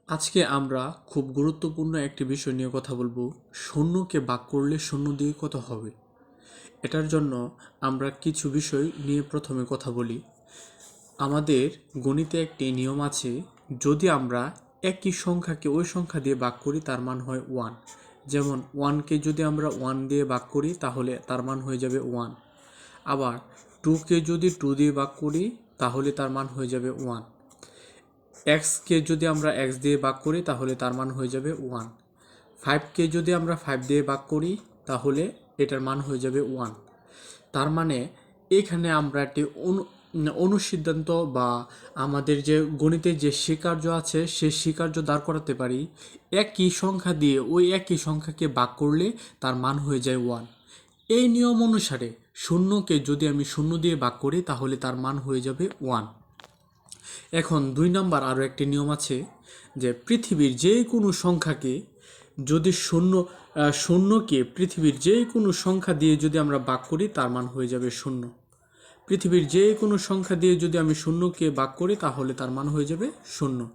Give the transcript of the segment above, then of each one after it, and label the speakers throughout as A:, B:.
A: আজকে আমরা খুব গুরুত্বপূর্ণ একটি বিষয় নিয়ে কথা বলবো। শূন্যকে ভাগ করলে শূন্য দিয়ে কত হবে? এটার জন্য আমরা কিছু বিষয় নিয়ে প্রথমে কথা বলি। আমাদের গণিতে একটি নিয়ম আছে, যদি আমরা একই সংখ্যাকে ওই সংখ্যা দিয়ে ভাগ করি তার মান হয় 1। যেমন 1কে যদি আমরা 1 দিয়ে ভাগ করি তাহলে তার মান হয়ে যাবে 1। আবার 2কে যদি 2 দিয়ে ভাগ করি তাহলে তার মান হয়ে যাবে 1। এক্সকে যদি আমরা এক্স দিয়ে ভাগ করি তাহলে তার মান হয়ে যাবে 1। 5কে যদি আমরা 5 দিয়ে ভাগ করি তাহলে এটার মান হয়ে যাবে 1। তার মানে এখানে আমরা একটি অনুসিদ্ধান্ত বা আমাদের যে গণিতের যে স্বীকার্য আছে সেই স্বীকার্য দাঁড় করাতে পারি, একই সংখ্যা দিয়ে ওই একই সংখ্যাকে ভাগ করলে তার মান হয়ে যায় 1। এই নিয়ম অনুসারে শূন্যকে যদি আমি শূন্য দিয়ে ভাগ করি তাহলে তার মান হয়ে যাবে 1। এখন 2 নাম্বার আরও একটি নিয়ম আছে, যে পৃথিবীর যে কোনো সংখ্যাকে যদি শূন্যকে পৃথিবীর যে কোনো সংখ্যা দিয়ে যদি আমরা ভাগ করি তার মান হয়ে যাবে 0। পৃথিবীর যে কোনো সংখ্যা দিয়ে যদি আমি শূন্যকে ভাগ করি তাহলে তার মান হয়ে যাবে 0।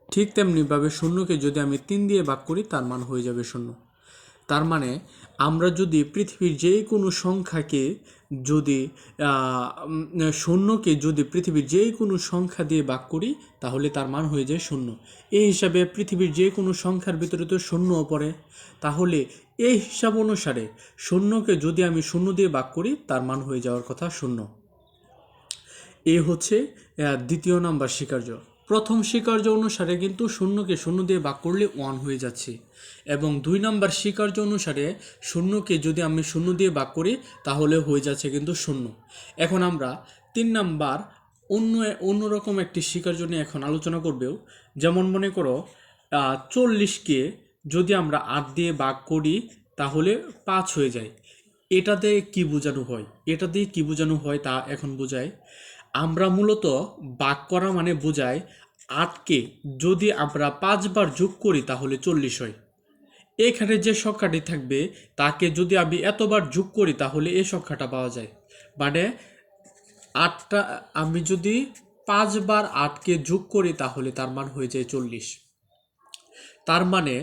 A: ঠিক তেমনিভাবে শূন্যকে যদি আমি 3 দিয়ে ভাগ করি তার মান হয়ে যাবে 0। তার মানে আমরা যদি পৃথিবীর যে কোনো সংখ্যাকে যদি শূন্যকে যদি পৃথিবীর যে কোনো সংখ্যা দিয়ে ভাগ করি তাহলে তার মান হয়ে যায় 0। এই হিসাবে পৃথিবীর যে কোনো সংখ্যার ভিতরে তো শূন্যও পড়ে, তাহলে এই হিসাব অনুসারে শূন্যকে যদি আমি 0 দিয়ে ভাগ করি তার মান হয়ে যাওয়ার কথা 0। এই হচ্ছে দ্বিতীয় নাম্বার স্বীকার্য। প্রথম স্বীকার্য অনুসারে কিন্তু শূন্যকে 0 দিয়ে ভাগ করলে 1 হয়ে যাচ্ছে, এবং 2 নাম্বার স্বীকার্য অনুসারে শূন্যকে যদি আমি 0 দিয়ে ভাগ করি তাহলে হয়ে যাচ্ছে কিন্তু 0। এখন আমরা 3 নাম্বার অন্যরকম একটি স্বীকার্য নিয়ে এখন আলোচনা করবেও। যেমন মনে করো 40কে যদি আমরা 8 দিয়ে ভাগ করি তাহলে 5 হয়ে যায়। এটাতে কি বোঝানো হয়? এটা দিয়ে কি বোঝানো হয় তা এখন বোঝায়। আমরা মূলত ভাগ করা মানে বোঝায় 8কে যদি আমরা 5 বার যোগ করি তাহলে 40 হয়। এখানে যে সংখ্যাটি থাকবে তাকে যদি আমি এতবার যোগ করি তাহলে এই সংখ্যাটা পাওয়া যায়। মানে 8টা আমি যদি 5 বার 8কে যোগ করি তাহলে তার মান হয়ে যায় 40। তার মানে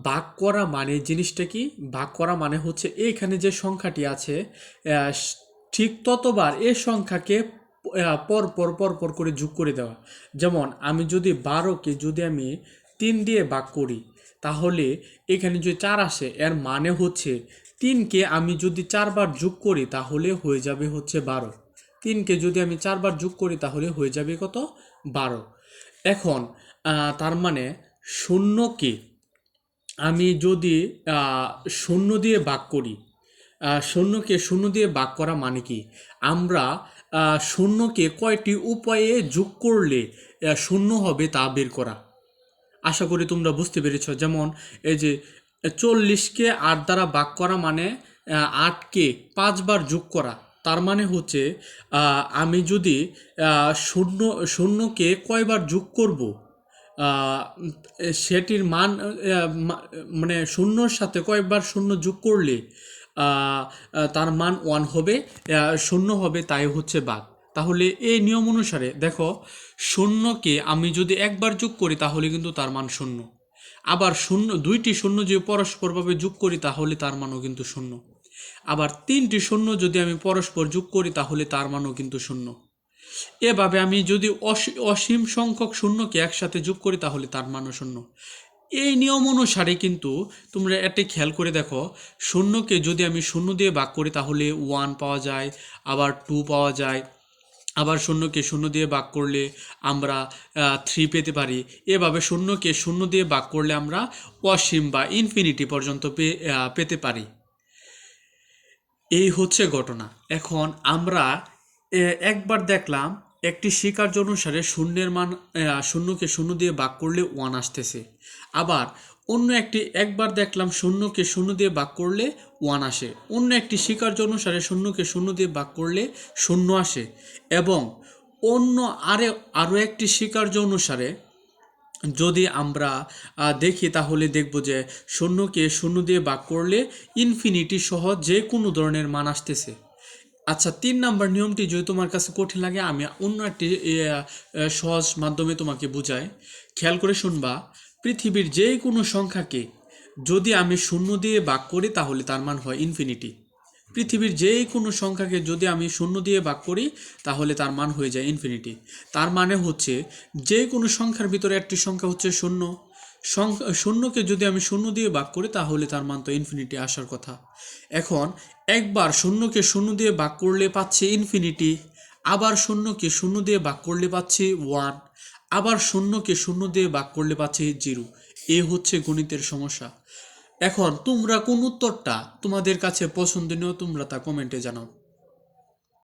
A: ভাগ করা মানে জিনিসটা কি? ভাগ করা মানে হচ্ছে এখানে যে সংখ্যাটি আছে ঠিক ততবার এই সংখ্যাকে পর পর পর পর করে যোগ করে দেওয়া। যেমন আমি যদি 12কে যদি আমি 3 দিয়ে ভাগ করি তাহলে এখানে যে 4 আসে, এর মানে হচ্ছে 3কে আমি যদি 4 বার যোগ করি তাহলে হয়ে যাবে হচ্ছে 12। 3কে যদি আমি 4 বার যোগ করি তাহলে হয়ে যাবে কত? 12। এখন তার মানে শূন্যকে আমি যদি 0 দিয়ে ভাগ করি, শূন্যকে 0 দিয়ে ভাগ করা মানে কি? আমরা শূন্যকে কয়টি উপায়ে যোগ করলে 0 হবে তা বের করা। আশা করি তোমরা বুঝতে পেরেছ। যেমন এই যে 40কে 8 দ্বারা ভাগ করা মানে 8কে 5 বার যোগ করা। তার মানে হচ্ছে আমি যদি শূন্যকে কয়বার যোগ করব সেটির মান মানে শূন্যর সাথে কয়েকবার শূন্য যোগ করলে তার মান 1 হবে, 0 হবে, তাই হচ্ছে ভাগ। তাহলে এই নিয়ম অনুসারে দেখো, শূন্যকে আমি যদি একবার যোগ করি তাহলে কিন্তু তার মান 0। আবার দুইটি শূন্য যদি পরস্পরভাবে যোগ করি তাহলে তার মানও কিন্তু 0। আবার 3টি শূন্য যদি আমি পরস্পর যোগ করি তাহলে তার মানও কিন্তু 0। এভাবে আমি যদি অসীম সংখ্যক শূন্যকে একসাথে যোগ করি তাহলে তার মানও 0। এই নিয়ম অনুসারে কিন্তু তোমরা এটা খেয়াল করে দেখো, শূন্যকে যদি আমি 0 দিয়ে ভাগ করি তাহলে 1 পাওয়া যায়, আবার 2 পাওয়া যায়, আবার শূন্যকে 0 দিয়ে ভাগ করলে আমরা 3 পেতে পারি। এভাবে শূন্যকে 0 দিয়ে ভাগ করলে আমরা অসীম বা ইনফিনিটি পর্যন্ত পেতে পারি। এই হচ্ছে ঘটনা। এখন আমরা একবার দেখলাম একটি স্বীকার্য অনুসারে শূন্যের মান শূন্যকে 0 দিয়ে ভাগ করলে 1 আসতেছে। আবার একবার দেখলাম শূন্যকে 0 দিয়ে ভাগ করলে 1 আসে। অন্য একটি স্বীকার্য অনুসারে শূন্যকে 0 দিয়ে ভাগ করলে 0 আসে। এবং অন্য আরও একটি স্বীকার্য অনুসারে যদি আমরা দেখি তাহলে দেখব যে শূন্যকে 0 দিয়ে ভাগ করলে ইনফিনিটি সহ যে কোনো ধরনের মান আসতেছে। আচ্ছা, 3 নাম্বার নিয়মটি যদি তোমার কাছে কঠিন লাগে আমি অন্য একটি সহজ মাধ্যমে তোমাকে বুঝাই, খেয়াল করে শুনবা। পৃথিবীর যে কোনো সংখ্যাকে যদি আমি শূন্য দিয়ে ভাগ করি তাহলে তার মান হয় ইনফিনিটি। পৃথিবীর যে কোনো সংখ্যাকে যদি আমি শূন্য দিয়ে ভাগ করি তাহলে তার মান হয়ে যায় ইনফিনিটি। তার মানে হচ্ছে যে কোনো সংখ্যার ভিতরে একটি সংখ্যা হচ্ছে শূন্য, শূন্যকে যদি আমি শূন্য দিয়ে ভাগ করি তাহলে তার মান তো ইনফিনিটি আসার কথা। এখন একবার শূন্যকে শূন্য দিয়ে ভাগ করলে পাচ্ছি ইনফিনিটি, আবার শূন্যকে শূন্য দিয়ে ভাগ করলে পাচ্ছি 1, আবার শূন্যকে শূন্য দিয়ে ভাগ করলে পাচ্ছি 0। এ হচ্ছে গণিতের সমস্যা। এখন তোমরা কোন উত্তরটা তোমাদের কাছে পছন্দনীয় তোমরা তা কমেন্টে জানাও।